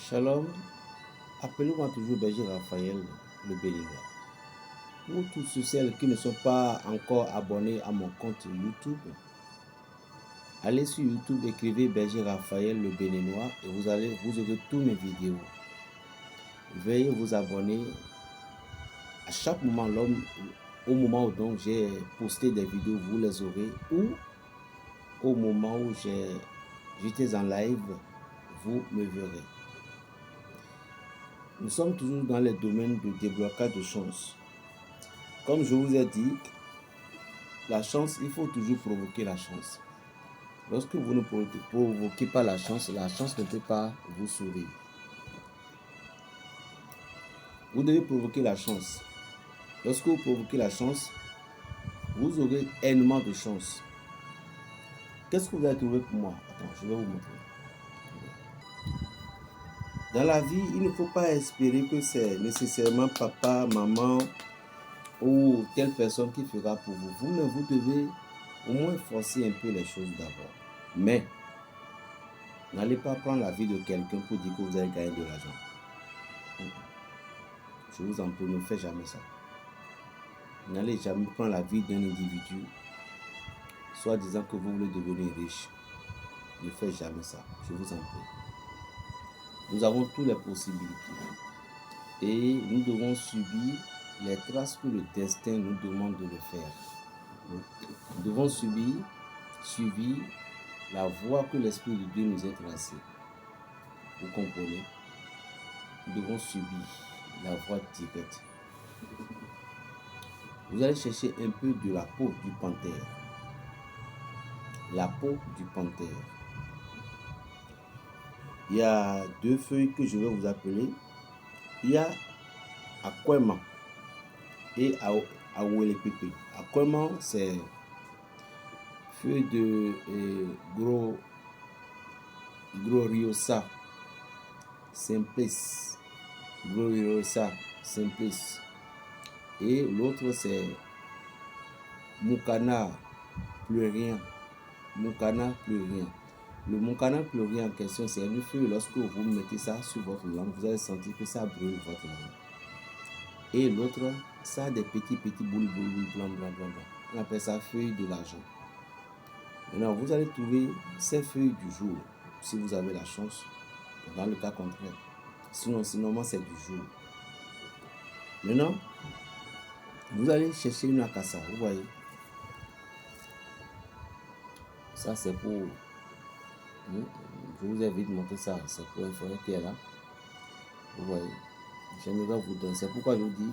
Shalom, appelez-moi toujours Berger Raphaël, le Béninois. Pour tous ceux qui ne sont pas encore abonnés à mon compte YouTube, allez sur YouTube, écrivez Berger Raphaël, le Béninois, et vous aurez tous mes vidéos. Veuillez vous abonner à chaque moment, au moment où j'ai posté des vidéos, vous les aurez, ou au moment où j'étais en live, vous me verrez. Nous sommes toujours dans les domaines de déblocage de chance. Comme je vous ai dit, la chance, il faut toujours provoquer la chance. Lorsque vous ne provoquez pas la chance ne peut pas vous sourire. Vous devez provoquer la chance. Lorsque vous provoquez la chance, vous aurez énormément de chance. Qu'est-ce que vous avez trouvé pour moi? Attends, je vais vous montrer. Dans la vie, il ne faut pas espérer que c'est nécessairement papa, maman ou telle personne qui fera pour vous. Vous-même, vous devez au moins forcer un peu les choses d'abord. Mais, n'allez pas prendre la vie de quelqu'un pour dire que vous allez gagner de l'argent. Je vous en prie, ne faites jamais ça. N'allez jamais prendre la vie d'un individu, soit disant que vous voulez devenir riche. Ne faites jamais ça, je vous en prie. Nous avons toutes les possibilités. Et nous devons subir les traces que le destin nous demande de le faire. Nous devons suivre la voie que l'Esprit de Dieu nous a tracée. Vous comprenez? Nous devons subir la voie directe. Vous allez chercher un peu de la peau du panthère. La peau du panthère. Il y a deux feuilles que je vais vous appeler. Il y a Akwema et Awelepepe. Akwema, c'est feuille de Gloriosa simplis. Gloriosa simplis. Et l'autre, c'est Mucana pleurien. Mucana pleurien. Le Mucana pleurien en question, c'est une feuille. Lorsque vous mettez ça sur votre langue, vous allez sentir que ça brûle votre langue. Et l'autre, ça a des petits boules blanc. On appelle ça feuille de l'argent. Maintenant, vous allez trouver ces feuilles du jour, si vous avez la chance, dans le cas contraire. Sinon c'est du jour. Maintenant, vous allez chercher une akassa, vous voyez. Ça, c'est pour... Je vous ai vite montré ça, c'est pour un forêt qui est là. Vous voyez. J'aimerais vous donner. C'est pourquoi je vous dis,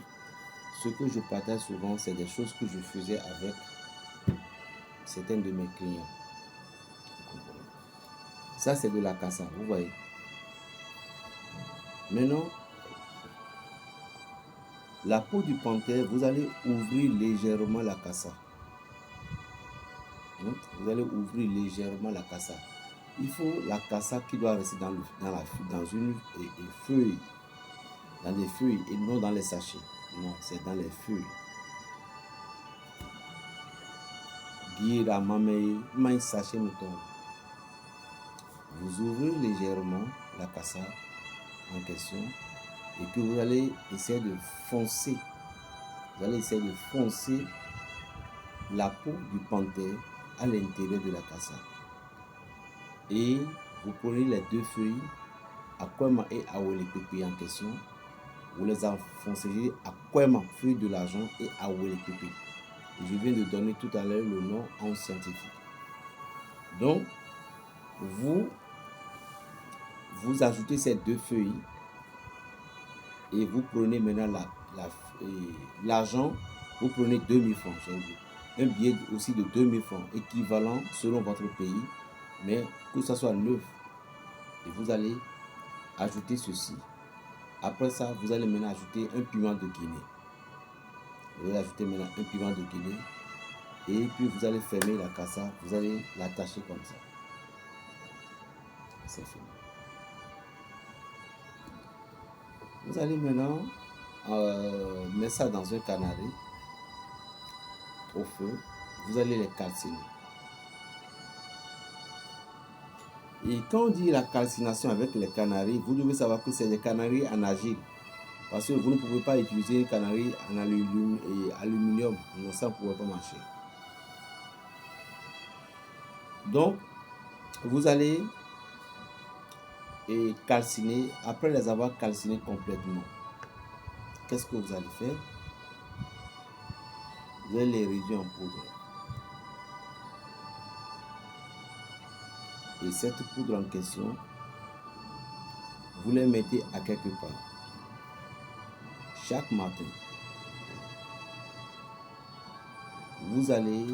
ce que je partage souvent, c'est des choses que je faisais avec certains de mes clients. Ça, c'est de l'akassa, vous voyez. Maintenant, la peau du panthère, vous allez ouvrir légèrement l'akassa. Vous allez ouvrir légèrement l'akassa. Il faut l'akassa qui doit rester dans une feuille. Dans les feuilles et non dans les sachets. Non, c'est dans les feuilles. Vous ouvrez légèrement l'akassa en question et que vous allez essayer de foncer. Vous allez essayer de foncer la peau du panthère à l'intérieur de l'akassa. Et vous prenez les deux feuilles, Akwema et Awelepepe en question. Vous les enfoncez Akwema, feuille de l'argent, et Awelepepe. Je viens de donner tout à l'heure le nom en scientifique. Donc, vous ajoutez ces deux feuilles et vous prenez maintenant l'argent, vous prenez 2000 francs chez vous. Un billet aussi de 2000 francs, équivalent selon votre pays, mais que ce soit neuf. Et vous allez ajouter ceci. Après ça, vous allez maintenant ajouter un piment de Guinée. Vous allez ajouter maintenant un piment de Guinée. Et puis vous allez fermer la cassa. Vous allez l'attacher comme ça. C'est fini. Vous allez maintenant mettre ça dans un canari au feu. Vous allez les calciner. Et quand on dit la calcination avec les canaries, vous devez savoir que c'est des canaries en argile. Parce que vous ne pouvez pas utiliser une canarie en aluminium. Non, ça ne pourrait pas marcher. Donc, vous allez calciner. Après les avoir calcinés complètement, qu'est-ce que vous allez faire? Vous allez les réduire en poudre. Et cette poudre en question, vous les mettez à quelque part. Chaque matin, vous allez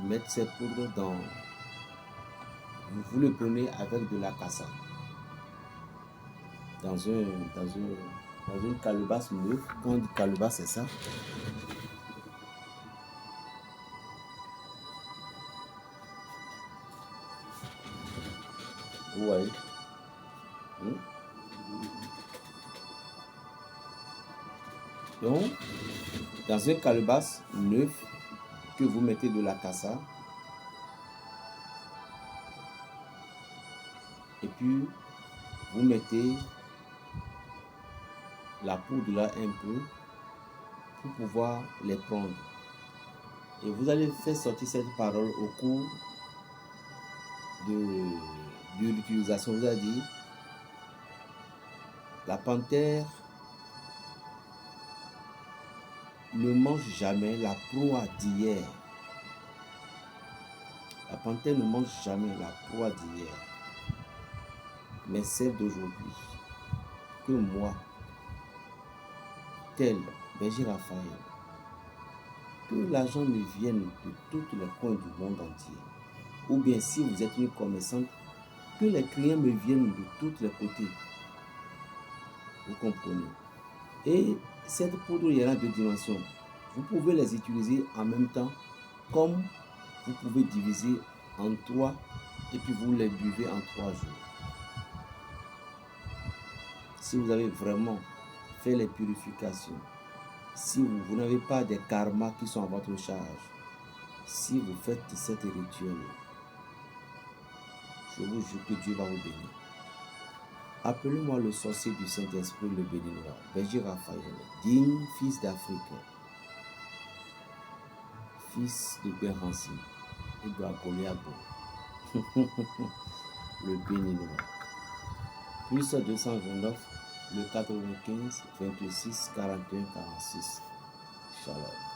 mettre cette poudre dans... Vous le prenez avec de la cassa. Dans une calebasse neuve. Quand on dit calebasse, c'est ça. Vous voyez. Donc, dans une calebasse neuve que vous mettez de la cassa, et puis vous mettez la poudre là un peu pour pouvoir les prendre. Et vous allez faire sortir cette parole au cours de l'utilisation. Vous avez dit, la panthère ne mange jamais la proie d'hier. La panthère ne mange jamais la proie d'hier, mais celle d'aujourd'hui. Que moi, tel Berger Raphaël, que l'argent me vienne de tous les coins du monde entier. Ou bien si vous êtes une commerçante, que les clients me viennent de tous les côtés. Vous comprenez? Et cette poudre, il y a deux dimensions. Vous pouvez les utiliser en même temps, comme vous pouvez diviser en 3 et puis vous les buvez en 3 jours. Si vous avez vraiment fait les purifications, si vous n'avez pas des karmas qui sont à votre charge, si vous faites cette rituel, je vous jure que Dieu va vous bénir. Appelez-moi le sorcier du Saint-Esprit, le béninois, Berger Raphaël, digne fils d'Afrique, fils de Bérancy et de Agoliabo, le béninois. Plus 229, le 95, 26, 41, 46. Shalom.